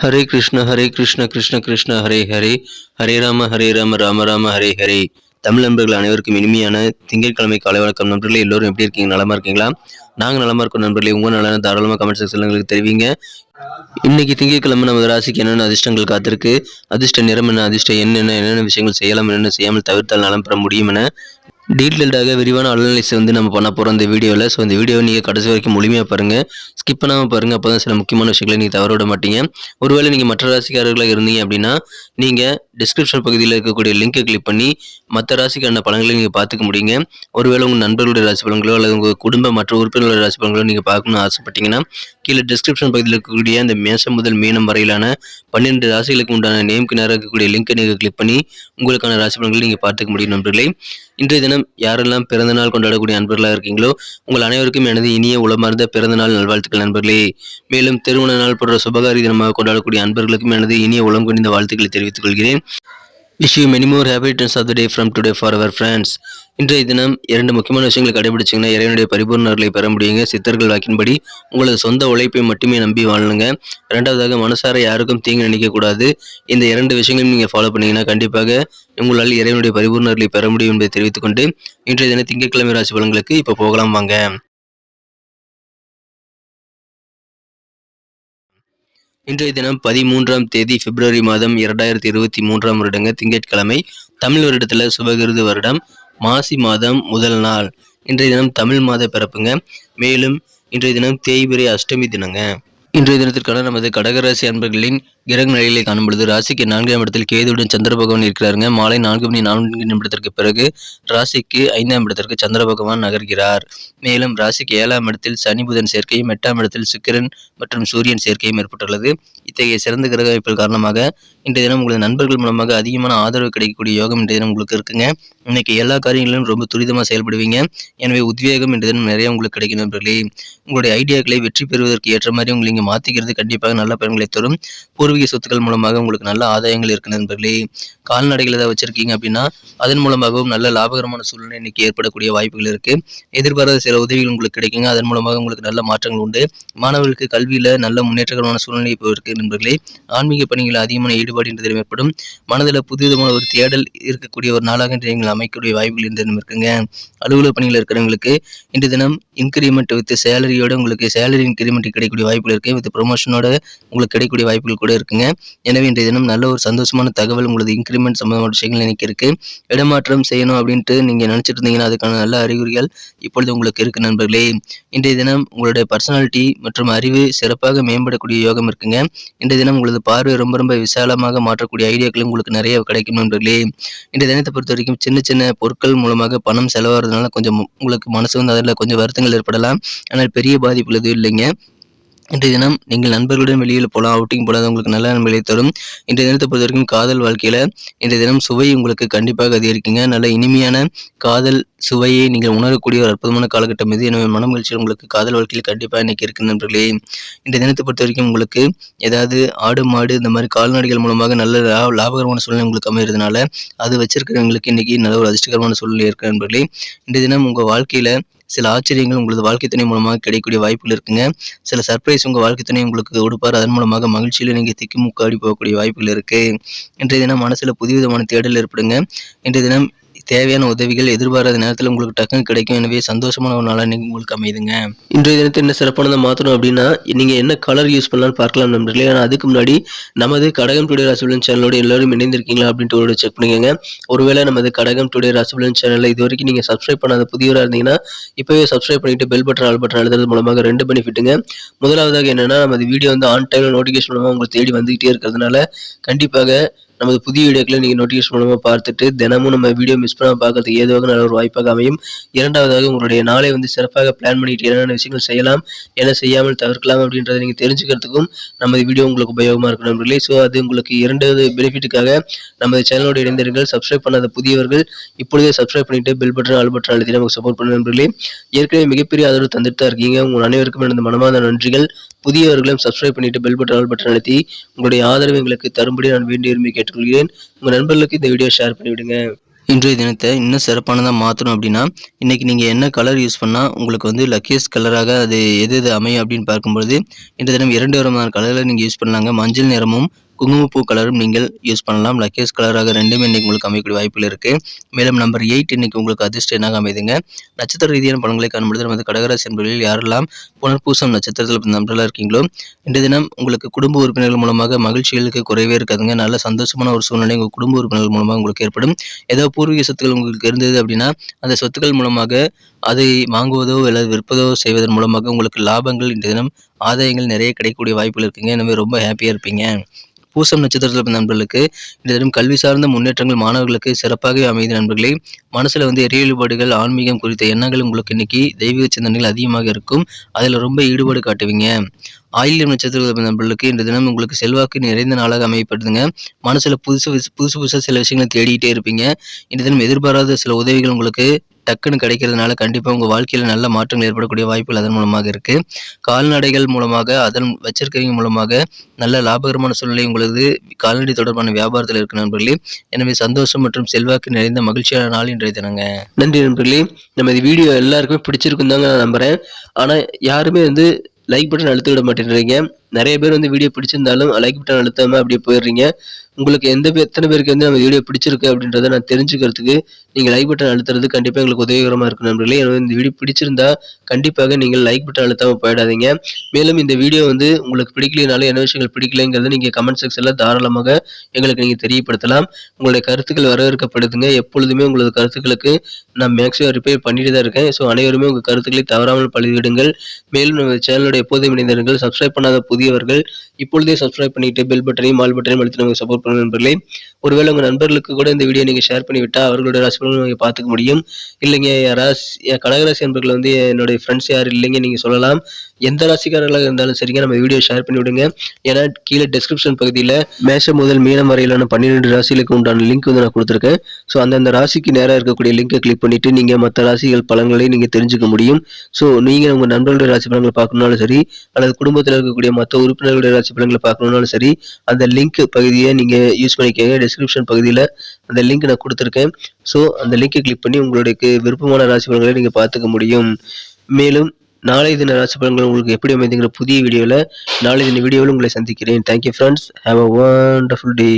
ஹரே கிருஷ்ண கிருஷ்ண கிருஷ்ண ஹரே ஹரே, ஹரே ராம ராம ராம ஹரே ஹரே. தமிழ் நண்பர்கள் அனைவருக்கும் இனிமையான திங்கட்கிழமை காலை வணக்கம். நண்பர்களே, எல்லோரும் எப்படி இருக்கீங்க? நலமா இருக்கீங்களா? நாங்கள் நலமா இருக்கோம் நண்பர்களே. உங்க நலன தாராளமாக கமெண்ட் செக்ஷன்ல எங்களுக்கு தெரிவிங்க. இன்னைக்கு திங்கட்கிழமை நமது ராசிக்கு என்னென்ன அதிர்ஷ்டங்கள் காத்திருக்கு, அதிர்ஷ்ட நிறம் என்ன, அதிர்ஷ்ட எண் என்ன, என்னென்ன விஷயங்கள் செய்யலாம், என்னென்ன செய்யாமல் தவிர்த்தால் நலம் பெற முடியும் என டீட்டெயில்டாக விரிவான அனலைஸ் நம்ம பண்ண போகிறோம் இந்த வீடியோவில். ஸோ இந்த வீடியோவை நீங்கள் கடைசி வரைக்கும் முழுமையாக பாருங்கள், ஸ்கிப் பண்ணாமல் பாருங்கள். அப்போ தான் சில முக்கியமான விஷயங்களை நீங்கள் தவற விட மாட்டீங்க. ஒருவேளை நீங்கள் மற்ற ராசிக்காரர்களாக இருந்தீங்க அப்படின்னா நீங்கள் டிஸ்கிரிப்ஷன் பகுதியில் இருக்கக்கூடிய லிங்கை கிளிக் பண்ணி மற்ற ராசிக்கான பலன்களை நீங்கள் பார்த்துக்க முடியுங்க. ஒருவேளை உங்கள் நண்பர்களுடைய ராசி பலன்களோ அல்லது உங்கள் குடும்ப மற்ற உறுப்பினர்களுடைய ராசி பலன்களோ நீங்கள் பார்க்கணும்னு ஆசைப்பட்டீங்கன்னா கீழே டிஸ்கிரிப்ஷன் பகுதியில் இருக்கக்கூடிய அந்த மேஷம் முதல் மீனம் வரையிலான 12 ராசிகளுக்கு உண்டான நேமுக்கு நேராக இருக்கக்கூடிய லிங்கை நீங்கள் கிளிக் பண்ணி உங்களுக்கான ராசி பலன்களை நீங்கள் பார்த்துக்க முடியும் நண்பர்களே. இன்றைய தினம் யாரெல்லாம் பிறந்த நாள் கொண்டாடக்கூடிய நண்பர்களாக இருக்கீங்களோ உங்கள் அனைவருக்கும் எனது இனிய உளமார்ந்த பிறந்த நாள் நல்வாழ்த்துக்கள் நண்பர்களே. மேலும் திருமண நாள் போன்ற சுபகாரி தினமாக கொண்டாடக்கூடிய நண்பர்களுக்கும் எனது இனிய உளம் கொண்ட வாழ்த்துக்களை தெரிவித்துக் கொள்கிறேன். Wish you many more happy returns of the day from today for our friends. இன்றைய தினம் 2 முக்கியமான விஷயங்களை கடைபிடிச்சிங்கன்னா இறைவனுடைய பரிபூர்ண அருளை பெற முடியுங்க. சித்தர்கள் வாக்கின்படி உங்களது சொந்த உழைப்பை மட்டுமே நம்பி வாழணுங்க. இரண்டாவதாக, மனசார யாருக்கும் தீங்கு நினைக்கக்கூடாது. இந்த 2 விஷயங்களையும் நீங்கள் ஃபாலோ பண்ணீங்கன்னா கண்டிப்பாக உங்களால் இறைவனுடைய பரிபூர்ண அருளை பெற முடியும் என்பதை தெரிவித்துக்கொண்டு இன்றைய தினம் திங்கட்கிழமை ராசி பலன்களுக்கு இப்போ போகலாம் வாங்க. இன்றைய தினம் 13ஆம் தேதி பிப்ரவரி மாதம் 2023ஆம் வருடங்க திங்கட்கிழமை. தமிழ் வருடத்துல சுபகிருது வருடம் மாசி மாதம் முதல் நாள். இன்றைய தினம் தமிழ் மாத பிறப்புங்க. மேலும் இன்றைய தினம் தேய்பிறை அஷ்டமி தினங்க. இன்றைய தினத்திற்கான நமது கடகராசி அன்பர்களின் கிரக நிலையிலே காணும் பொழுது ராசிக்கு 4ஆம் இடத்தில் கேதுவுடன் சந்திர பகவான் இருக்கிறாருங்க. மாலை 4:04 பிறகு ராசிக்கு 5ஆம் இடத்திற்கு சந்திர பகவான் நகர்கிறார். மேலும் ராசிக்கு 7ஆம் இடத்தில் சனி புதன் சேர்க்கையும் 8ஆம் இடத்தில் சுக்கிரன் மற்றும் சூரியன் சேர்க்கையும் ஏற்பட்டுள்ளது. இத்தகைய சிறந்த கிரக அமைப்பில் காரணமாக இன்றைய தினம் உங்களது நண்பர்கள் மூலமாக அதிகமான ஆதரவு கிடைக்கக்கூடிய யோகம் இன்றைய தினம் உங்களுக்கு இருக்குங்க. இன்னைக்கு எல்லா காரியங்களிலும் ரொம்ப துரிதமாக செயல்படுவீங்க. எனவே உத்வேகம் இன்றைய தினம் நிறைய உங்களுக்கு கிடைக்கும் நண்பர்களே. உங்களுடைய ஐடியாக்களை வெற்றி பெறுவதற்கு ஏற்ற மாதிரி உங்களை நீங்க மாற்றிக்கிறது கண்டிப்பாக நல்ல பலன்களை தரும். பூர்வீக சொத்துக்கள் மூலமாக உங்களுக்கு நல்ல ஆதாயங்கள் இருக்கு நண்பர்களே. கால்நடைகள் ஏதாவது வச்சிருக்கீங்க அப்படின்னா அதன் மூலமாகவும் நல்ல லாபகரமான சூழ்நிலை இன்னைக்கு ஏற்படக்கூடிய வாய்ப்புகள் இருக்கு. எதிர்பாராத சில உதவிகள் உங்களுக்கு கிடைக்குங்க. அதன் மூலமாக உங்களுக்கு நல்ல மாற்றங்கள் உண்டு. மாணவர்களுக்கு கல்வியில நல்ல முன்னேற்றகரமான சூழ்நிலை இப்போ இருக்கு நண்பர்களே. ஆன்மீக பணிகளில் அதிகமான ஈடுபாடு இன்றைய ஏற்படும். மனதில் புதுவிதமான ஒரு தேடல் இருக்கக்கூடிய ஒரு நாளாக நீங்கள் அமைக்கக்கூடிய வாய்ப்புகள் இன்றைய தினம் இருக்குங்க. அலுவலக பணியில் இருக்கிறவங்களுக்கு இன்றைய தினம் இன்கிரிமெண்ட் வித் சேலரியோட உங்களுக்கு சேலரி இன்கிரிமெண்ட் கிடைக்கக்கூடிய வாய்ப்புகள் இருக்கு. வித் ப்ரொமோஷனோட உங்களுக்கு கிடைக்கக்கூடிய வாய்ப்புகள் கூட இருக்குங்க. எனவே இன்றைய தினம் நல்ல ஒரு சந்தோஷமான தகவல் உங்களது இன்கிரிமெண்ட் சம்பந்தமான விஷயங்கள் எனக்கு இருக்கு. இடமாற்றம் செய்யணும் அப்படின்ட்டு நீங்க நினைச்சிட்டு இருந்தீங்கன்னா அதுக்கான நல்ல அறிகுறிகள் இப்பொழுது உங்களுக்கு இருக்கு நண்பர்களே. இன்றைய தினம் உங்களுடைய பர்சனாலிட்டி மற்றும் அறிவு சிறப்பாக மேம்படக்கூடிய யோகம் இருக்குங்க. இன்றைய தினம் உங்களது பார்வை ரொம்ப ரொம்ப விசாலமாக மாற்றக்கூடிய ஐடியாக்களும் உங்களுக்கு நிறைய கிடைக்கும் நண்பர்களே. இன்றைய தினத்தை பொறுத்த வரைக்கும் சின்ன சின்ன பொருட்கள் மூலமாக பணம் செலவாகிறதுனால கொஞ்சம் உங்களுக்கு மனசு வந்து அதில் கொஞ்சம் வருத்தங்கள் ஏற்படலாம். ஆனால் பெரிய பாதிப்புகள் எதுவும் இல்லைங்க. இன்றைய தினம் நீங்கள் நண்பர்களுடன் வெளியில் போகலாம், அவுட்டிங் போகலாம், உங்களுக்கு நல்ல நன்மைகளை தரும். இன்றைய தினத்தை பொறுத்த வரைக்கும் காதல் வாழ்க்கையில் இன்றைய தினம் சுவை உங்களுக்கு கண்டிப்பாக அதிகரிக்குங்க. நல்ல இனிமையான காதல் சுவையை நீங்கள் உணரக்கூடிய ஒரு அற்புதமான காலகட்டம் இது. எனவே மனமகிழ்ச்சி உங்களுக்கு காதல் வாழ்க்கையில் கண்டிப்பாக இன்னைக்கு இருக்கு நண்பர்களே. இன்றைய தினத்தை பொறுத்த வரைக்கும் உங்களுக்கு ஏதாவது ஆடு மாடு இந்த மாதிரி கால்நடைகள் மூலமாக நல்ல லாபகரமான சூழ்நிலை உங்களுக்கு அமைகிறதுனால அது வச்சிருக்கிறவங்களுக்கு இன்னைக்கு நல்ல ஒரு அதிர்ஷ்டகரமான சூழ்நிலை இருக்கு நண்பர்களே. இன்றைய தினம் உங்கள் வாழ்க்கையில் சில ஆச்சரியங்கள் உங்களது வாழ்க்கை துணை மூலமாக கிடைக்கக்கூடிய வாய்ப்புகள் இருக்குங்க. சில சர்ப்ரைஸ் உங்கள் வாழ்க்கை துணை உங்களுக்கு கொடுப்பார். அதன் மூலமாக மகிழ்ச்சியில் நீங்கள் திக்குமுக்காடி போகக்கூடிய வாய்ப்புகள் இருக்கு. இன்றைய தினம் மனசுல புதுவிதமான தேடல் ஏற்படுங்க. இன்றைய தினம் தேவையான உதவிகள் எதிர்பாராத நேரத்தில் உங்களுக்கு டக்குன்னு கிடைக்கும். எனவே சந்தோஷமான ஒரு நாளாக இன்னைக்கு உங்களுக்கு அமைதுங்க. இன்றைய தினத்தை என்ன சிறப்பானதை மாற்றணும் அப்படின்னா நீங்கள் என்ன கலர் யூஸ் பண்ணலாம்னு பார்க்கலாம் நண்பர்களே. ஆனால் அதுக்கு முன்னாடி நமது கடகம் டுடே ராசிபலன் சேனலோடு எல்லாரும் இணைந்திருக்கீங்களா அப்படின்ட்டு ஒரு செக் பண்ணிக்கோங்க. ஒருவேளை நமது கடகம் டுடே ராசிபலன் சேனலில் இது வரைக்கும் நீங்கள் சப்ஸ்கிரைப் பண்ணாத புதியவராக இருந்தீங்கன்னா இப்போவே சப்ஸ்கிரைப் பண்ணிட்டு பெல் பட்டன் ஆல் பட்டன் அழுத்துறது மூலமாக 2 பெனிஃபிட்டுங்க. முதலாவதாக என்னன்னா நமது வீடியோ வந்து ஆன் டைம்ல நோட்டிஃபிகேஷன் மூலமாக உங்களுக்கு தேடி வந்துகிட்டே இருக்கிறதுனால கண்டிப்பாக நமது புதிய வீடியோக்களை நீங்கள் நோட்டிஃபிகேஷன் மூலமாக பார்த்துட்டு தினமும் நம்ம வீடியோ மிஸ் பண்ணாமல் பார்க்கறதுக்கு ஏதுவாக நல்ல ஒரு வாய்ப்பாக அமையும். இரண்டாவதாக உங்களுடைய நாளை வந்து சிறப்பாக பிளான் பண்ணிட்டு என்னென்ன விஷயங்கள் செய்யலாம், என்ன செய்யாமல் தவிர்க்கலாம் அப்படின்றத நீங்கள் தெரிஞ்சுக்கிறதுக்கும் நமது வீடியோ உங்களுக்கு உபயோகமாக இருக்கும் நண்பர்களே. ஸோ அது உங்களுக்கு 2வது பெனிஃபிட்டுக்காக நமது சேனலோடு இணைந்தீர்கள். சப்ஸ்கிரைப் பண்ணாத புதியவர்கள் இப்பொழுதே சப்ஸ்கிரைப் பண்ணிட்டு பெல் பட்டன் ஆல் பட்டன் அழுத்தி நமக்கு சப்போர்ட் பண்ண நண்பர்களே. ஏற்கனவே மிகப்பெரிய ஆதரவு தந்துட்டு தான் இருக்கீங்க. உங்கள் அனைவருக்கும் எனது மனமார்ந்த நன்றிகள். புதியவர்களும் சப்ஸ்கிரைப் பண்ணிட்டு பெல் பட்டன் ஆல் பட்டன் அழுத்தி உங்களுடைய ஆதரவு எங்களுக்கு தரும்படி நான் வேண்டி விரும்பி கேட்டுக்கொள்கிறேன். உங்கள் நண்பர்களுக்கு இந்த வீடியோ ஷேர் பண்ணிவிடுங்க. இன்றைய தினத்தை இன்னும் சிறப்பானதாக மாற்றணும் அப்படின்னா, இன்னைக்கு நீங்கள் என்ன கலர் யூஸ் பண்ணால் உங்களுக்கு வந்து லக்கியஸ்ட் கலராக அது எது எது அமையும் அப்படின்னு பார்க்கும்பொழுது, இன்றைய தினம் 2 விதமான கலரில் நீங்கள் யூஸ் பண்ணலாங்க. மஞ்சள் நிறமும் குங்குமப்பூ கலரும் நீங்கள் யூஸ் பண்ணலாம். லக்கியஸ்ட் கலராக 2மே இன்னைக்கு உங்களுக்கு அமையக்கூடிய வாய்ப்புகள் இருக்குது. மேலும் நம்பர் 8 இன்னைக்கு உங்களுக்கு அதிர்ஷ்ட எண்ணாக அமைதுங்க. நட்சத்திர ரீதியான பலன்களை காணும்பொழுது நமது கடகராசி என்பவர்களில் யாரெல்லாம் புனர்பூசம் நட்சத்திரத்தில் நண்பர்களாக இருக்கீங்களோ, இன்றைய தினம் உங்களுக்கு குடும்ப உறுப்பினர்கள் மூலமாக மகிழ்ச்சிகளுக்கு குறைவே இருக்காதுங்க. நல்ல சந்தோஷமான ஒரு சூழ்நிலை உங்கள் குடும்ப உறுப்பினர்கள் மூலமாக உங்களுக்கு ஏற்படும். ஏதோ பூர்வீக சொத்துக்கள் உங்களுக்கு இருந்தது அப்படின்னா, அந்த சொத்துக்கள் மூலமாக அதை வாங்குவதோ அல்லது விற்பதோ செய்வதன் மூலமாக உங்களுக்கு லாபங்கள் இன்றைய தினம் ஆதாயங்கள் நிறைய கிடைக்கக்கூடிய வாய்ப்புகள் இருக்குங்க. எனவே ரொம்ப ஹாப்பியாக இருப்பீங்க. பூசம் நட்சத்திரத்தில் பிறந்த நண்பர்களுக்கு இந்த தினம் கல்வி சார்ந்த முன்னேற்றங்கள் மாணவர்களுக்கு சிறப்பாகவே அமைந்த நண்பர்களே. மனசுல வந்து இறை ஈடுபாடுகள், ஆன்மீகம் குறித்த எண்ணங்கள் உங்களுக்கு இன்னைக்கு தெய்வீக சிந்தனைகள் அதிகமாக இருக்கும். அதில் ரொம்ப ஈடுபாடு காட்டுவீங்க. ஆயில்யம் நட்சத்திரத்தில் பிறந்த நண்பர்களுக்கு இந்த தினம் உங்களுக்கு செல்வாக்கு நிறைந்த நாளாக அமையப்படுதுங்க. மனசுல புதுசா சில விஷயங்களை தேடிக்கிட்டே இருப்பீங்க. இந்த தினம் எதிர்பாராத சில உதவிகள் உங்களுக்கு டக்குன்னு கிடைக்கிறதுனால கண்டிப்பாக உங்கள் வாழ்க்கையில் நல்ல மாற்றங்கள் ஏற்படக்கூடிய வாய்ப்புகள் அதன் மூலமாக இருக்குது. கால்நடைகள் மூலமாக அதன் வச்சிருக்கிறவங்க மூலமாக நல்ல லாபகரமான சூழ்நிலை உங்களது கால்நடை தொடர்பான வியாபாரத்தில் இருக்கிற நண்பர்களே. எனவே சந்தோஷம் மற்றும் செல்வாக்கு நிறைந்த மகிழ்ச்சியான நாள் இன்றைய தினங்க. நன்றி நண்பர்களே. நம்ம இந்த வீடியோ எல்லாருக்குமே பிடிச்சிருக்கும் தாங்க நான் நம்புகிறேன். ஆனால் யாருமே வந்து லைக் பட்டன் அழுத்த விட மாட்டேன்றீங்க. நிறைய பேர் வந்து வீடியோ பிடிச்சிருந்தாலும் லைக் பட்டன் அழுத்தாமல் அப்படியே போயிடுறீங்க. உங்களுக்கு எத்தனை பேருக்கு வந்து நம்ம வீடியோ பிடிச்சிருக்கு அப்படின்றத நான் தெரிஞ்சுக்கிறதுக்கு நீங்கள் லைக் பட்டன் அழுத்துறது கண்டிப்பாக எங்களுக்கு உதவிகரமாக இருக்கும் நண்பர்களே. எனவே இந்த வீடியோ பிடிச்சிருந்தா கண்டிப்பாக நீங்கள் லைக் பட்டன் அழுத்தாமல் போயிடாதீங்க. மேலும் இந்த வீடியோ வந்து உங்களுக்கு பிடிக்கலைனாலும் என்ன விஷயங்கள் பிடிக்கலைங்கிறத நீங்கள் கமெண்ட் செக்ஷனில் தாராளமாக எங்களுக்கு நீங்கள் தெரியப்படுத்தலாம். உங்களுடைய கருத்துக்கள் வரவேற்கப்படுதுங்க. எப்பொழுதுமே உங்களது கருத்துக்களுக்கு நான் மேக்ஸிமம் ரிப்ளை பண்ணிட்டு தான் இருக்கேன். ஸோ அனைவருமே உங்கள் கருத்துக்களை தவறாமல் பதிவிடுங்கள். மேலும் நம்ம சேனலுடைய எப்போதும் இணைந்தவர்கள், சப்ஸ்கிரைப் பண்ணாத புதியவர்கள் இப்பொழுதே சப்ஸ்கிரைப் பண்ணிட்டு பெல் பட்டனையும் ஆல் பட்டனையும் அழுத்தி நமக்கு சப்போர்ட் பண்ணுங்க நண்பர்களே. ஒருவேளை உங்கள் நண்பர்களுக்கு கூட இந்த வீடியோ நீங்கள் ஷேர் பண்ணிவிட்டால் அவர்களுடைய ராசி பலன்களை நீங்கள் பார்த்துக்க முடியும். இல்லைங்க கடகராசி நண்பர்கள் வந்து என்னுடைய ஃப்ரெண்ட்ஸ் யார் இல்லைங்க நீங்கள் சொல்லலாம். எந்த ராசிக்காரர்களாக இருந்தாலும் சரிங்க, நம்ம வீடியோ ஷேர் பண்ணி விடுங்க. ஏன்னா கீழே டிஸ்கிரிப்ஷன் பகுதியில் மேஷம் முதல் மீனம் வரையிலான 12 ராசிகளுக்கு உண்டான லிங்க் வந்து நான் கொடுத்துருக்கேன். ஸோ அந்தந்த ராசிக்கு நேராக இருக்கக்கூடிய லிங்கை கிளிக் பண்ணிட்டு நீங்கள் மற்ற ராசிகள் பலன்களை நீங்கள் தெரிஞ்சுக்க முடியும். ஸோ நீங்கள் உங்கள் நண்பர்களுடைய ராசி பலன்களை பார்க்கணுன்னாலும் சரி, அல்லது குடும்பத்தில் இருக்கக்கூடிய மற்ற உறுப்பினர்களுடைய ராசி பலன்களை பார்க்கணுன்னாலும் சரி, அந்த லிங்க் பகுதியை நீங்கள் யூஸ் பண்ணிக்கோங்க. டிஸ்கிரிப்ஷன் பகுதியில் அந்த லிங்க் நான் கொடுத்துருக்கேன். ஸோ அந்த லிங்கை கிளிக் பண்ணி உங்களுக்கு விருப்பமான ராசி பலன்களை நீங்கள் பார்த்துக்க முடியும். மேலும் நாளை தின ராசி பலன்கள் உங்களுக்கு எப்படி அமைதுங்கிற புதிய வீடியோவில் நாளை தின வீடியோவில் உங்களை சந்திக்கிறேன். Thank you friends. Have a wonderful day.